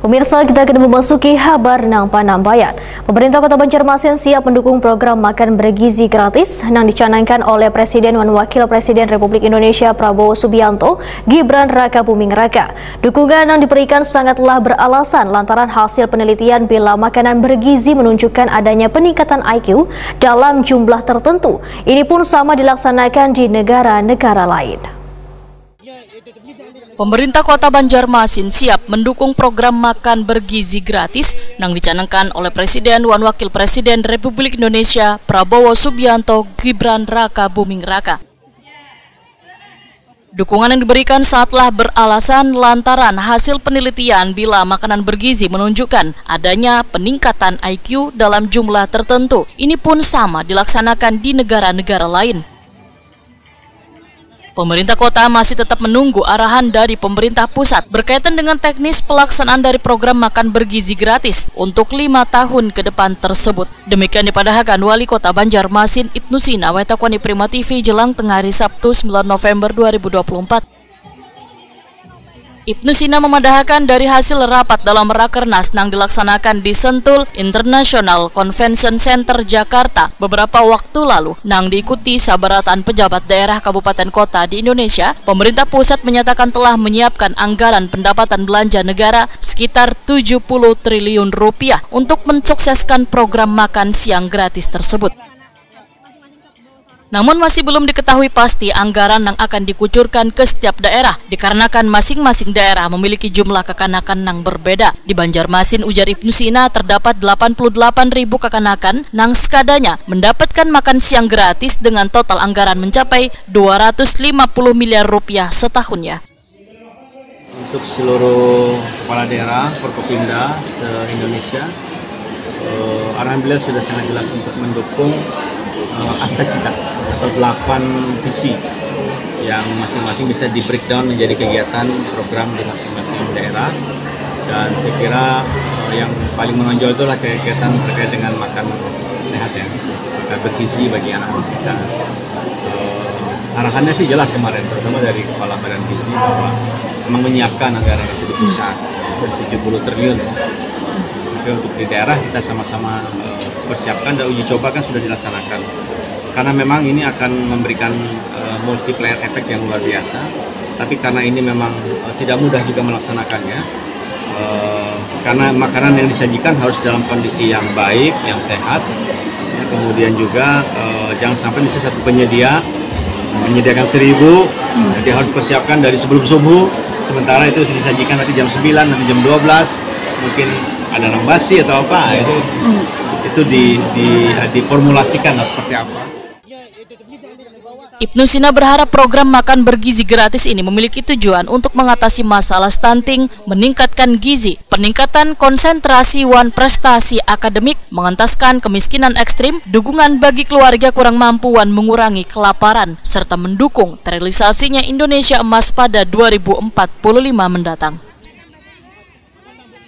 Pemirsa, kita akan memasuki kabar nang Panambayan. Pemerintah Kota Banjarmasin siap mendukung program makan bergizi gratis yang dicanangkan oleh Presiden dan Wakil Presiden Republik Indonesia Prabowo Subianto, Gibran Raka Buming Raka. Dukungan yang diberikan sangatlah beralasan lantaran hasil penelitian bila makanan bergizi menunjukkan adanya peningkatan IQ dalam jumlah tertentu. Ini pun sama dilaksanakan di negara-negara lain. Pemerintah Kota Banjarmasin siap mendukung program makan bergizi gratis yang dicanangkan oleh Presiden dan Wakil Presiden Republik Indonesia Prabowo Subianto, Gibran Raka Buming Raka. Dukungan yang diberikan saatlah beralasan lantaran hasil penelitian bila makanan bergizi menunjukkan adanya peningkatan IQ dalam jumlah tertentu. Ini pun sama dilaksanakan di negara-negara lain. Pemerintah kota masih tetap menunggu arahan dari pemerintah pusat berkaitan dengan teknis pelaksanaan dari program makan bergizi gratis untuk 5 tahun ke depan tersebut. Demikian dipadahkan Wali Kota Banjarmasin Ibnu Sina Wetakwani Prima TV jelang tengah hari Sabtu 9 November 2024. Ibnu Sina memadahkan dari hasil rapat dalam Rakernas yang dilaksanakan di Sentul International Convention Center Jakarta beberapa waktu lalu yang diikuti sabaratan pejabat daerah kabupaten kota di Indonesia. Pemerintah pusat menyatakan telah menyiapkan anggaran pendapatan belanja negara sekitar 70 triliun rupiah untuk mensukseskan program makan siang gratis tersebut. Namun masih belum diketahui pasti anggaran yang akan dikucurkan ke setiap daerah dikarenakan masing-masing daerah memiliki jumlah kekanakan yang berbeda. Di Banjarmasin, ujar Ibnu Sina, terdapat 88.000 kekanakan yang sekadanya mendapatkan makan siang gratis dengan total anggaran mencapai 250 miliar rupiah setahunnya. Untuk seluruh kepala daerah, Forkopimda se-Indonesia, arahan beliau sudah sangat jelas untuk mendukung Asta Cita atau 8 visi yang masing-masing bisa di breakdown menjadi kegiatan program di masing-masing daerah, dan saya kira yang paling menonjol itulah kegiatan terkait dengan makan sehat ya, makan bergizi bagi anak-anak kita. Arahannya sih jelas kemarin, terutama dari Kepala Badan Gizi bahwa memang menyiapkan anggaran itu di pusat 70 triliun. Tapi untuk di daerah kita sama-sama persiapkan dan uji coba kan sudah dilaksanakan. Karena memang ini akan memberikan multiplier efek yang luar biasa. Tapi karena ini memang tidak mudah juga melaksanakannya. Karena makanan yang disajikan harus dalam kondisi yang baik, yang sehat. Ya, kemudian juga jangan sampai bisa satu penyedia menyediakan 1000, jadi harus persiapkan dari sebelum subuh. Sementara itu disajikan nanti jam 9, nanti jam 12, mungkin ada yang basi atau apa, itu diformulasikan seperti apa. Ibnu Sina berharap program makan bergizi gratis ini memiliki tujuan untuk mengatasi masalah stunting, meningkatkan gizi, peningkatan konsentrasi dan prestasi akademik, mengentaskan kemiskinan ekstrim, dukungan bagi keluarga kurang mampu dan mengurangi kelaparan, serta mendukung terrealisasinya Indonesia Emas pada 2045 mendatang.